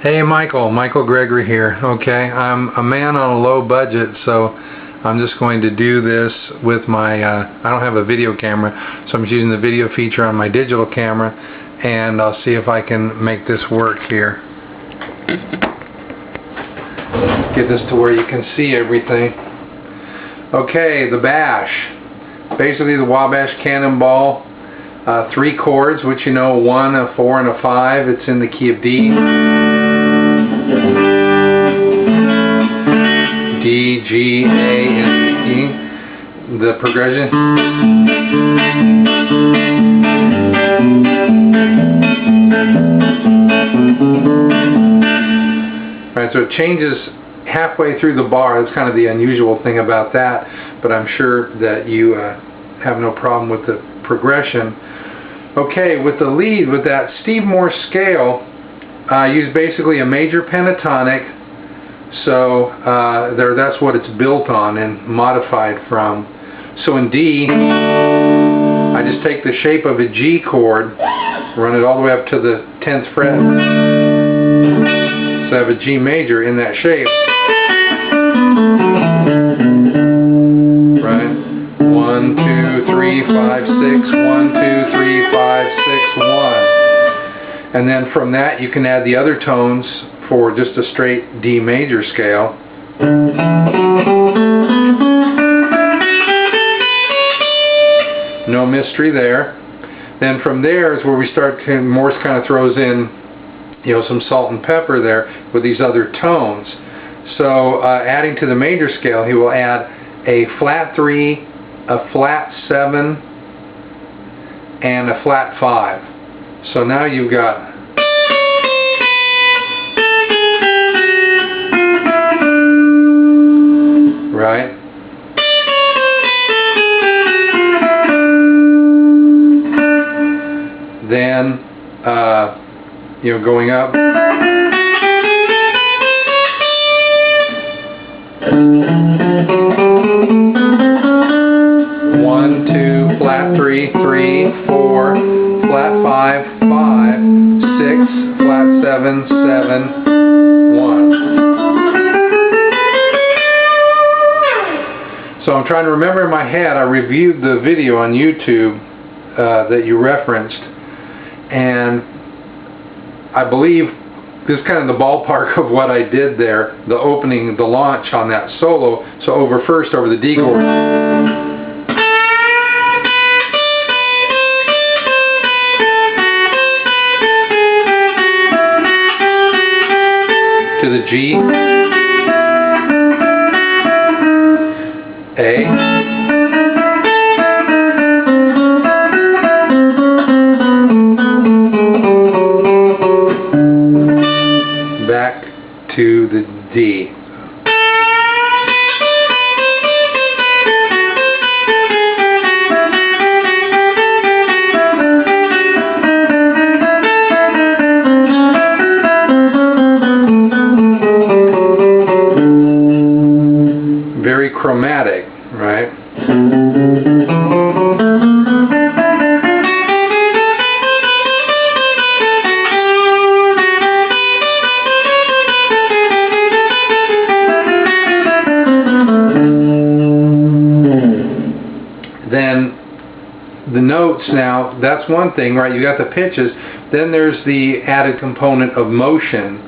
Hey Michael Gregory here. Okay, I'm a man on a low budget, so I'm just going to do this with my, I don't have a video camera, so I'm just using the video feature on my digital camera, and I'll see if I can make this work here. Get this to where you can see everything. Okay, the bash. Basically the Wabash Cannonball, 3 chords, which you know, 1, a 4, and a 5. It's in the key of D. D, G, A, and E. The progression. Alright, so it changes halfway through the bar. That's kind of the unusual thing about that, but I'm sure that you have no problem with the progression. Okay, with the lead, with that Steve Morse scale, I use basically a major pentatonic. So that's what it's built on and modified from. So in D, I just take the shape of a G chord, run it all the way up to the 10th fret. So I have a G major in that shape. Right? 1, 2, 3, 5, 6, 1, 2, 3, 5, 6, 1. And then from that you can add the other tones for just a straight D major scale. No mystery there. Then from there is where we start to, Morse kind of throws in, you know, some salt and pepper there with these other tones. So adding to the major scale, he will add a flat 3, a flat 7, and a flat 5. So now you've got right? Then, you know, going up. 1, 2, flat 3, 3, 4, flat 5, 5, 6, flat 7, 7, 1. So I'm trying to remember in my head, I reviewed the video on YouTube that you referenced, and I believe this is kind of the ballpark of what I did there, the opening, the launch on that solo. So over the D chord. To the G. A, back to the D. Very chromatic, right? Then the notes, now that's one thing, right? You got the pitches. Then there's the added component of motion,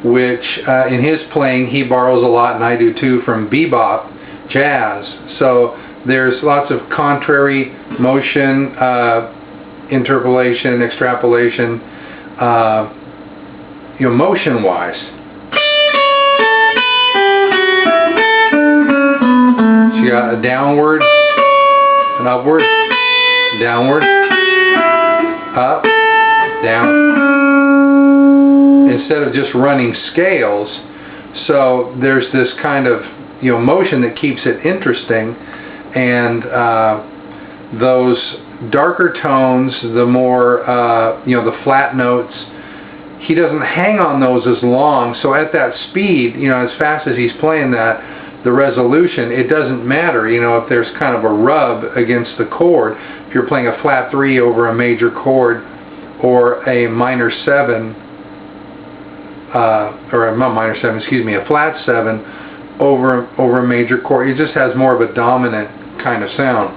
which in his playing he borrows a lot, and I do too, from bebop jazz. So there's lots of contrary motion, interpolation, extrapolation, you know, motion wise. So you got a downward, an upward, downward, up, down, instead of just running scales. So there's this kind of, you know, motion that keeps it interesting, and those darker tones, the more you know, the flat notes, he doesn't hang on those as long. So at that speed, you know, as fast as he's playing that, the resolution, it doesn't matter, you know, if there's kind of a rub against the chord. If you're playing a flat 3 over a major chord or a minor 7 or a minor 7, excuse me, a flat 7 over a major chord. It just has more of a dominant kind of sound.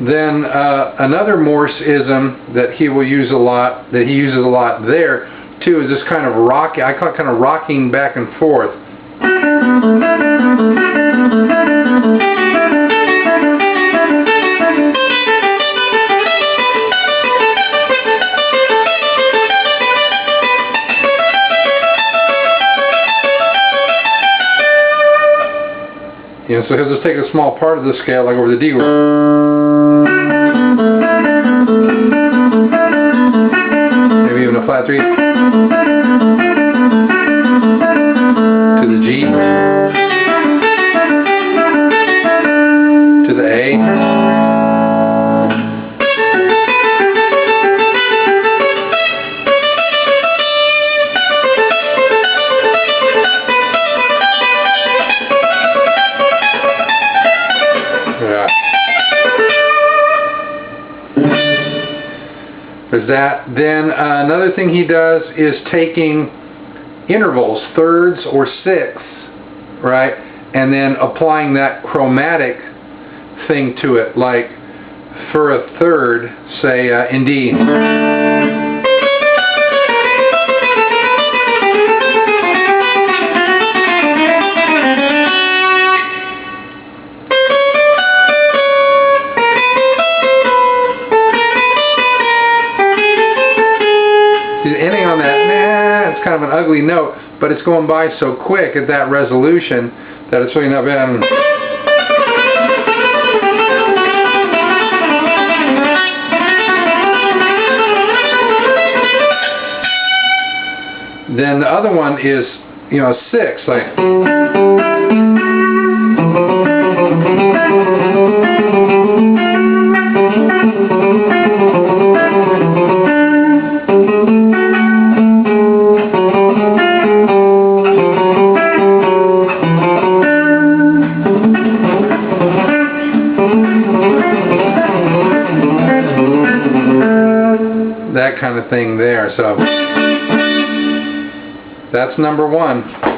Then another Morse-ism that he will use a lot, that he uses a lot there too, is this kind of rock. I call it kind of rocking back and forth. You know, so he'll just take a small part of the scale, like over the D. Maybe even a flat 3 to the G, to the A, yeah. There's that. Then another thing he does is taking intervals, thirds or sixths, right, and then applying that chromatic thing to it, like for a third, say in D. Ending on that, it's kind of an ugly note, but it's going by so quick at that resolution that it's really not bad. Then the other one is, you know, 6, like. That kind of thing there. So that's number 1.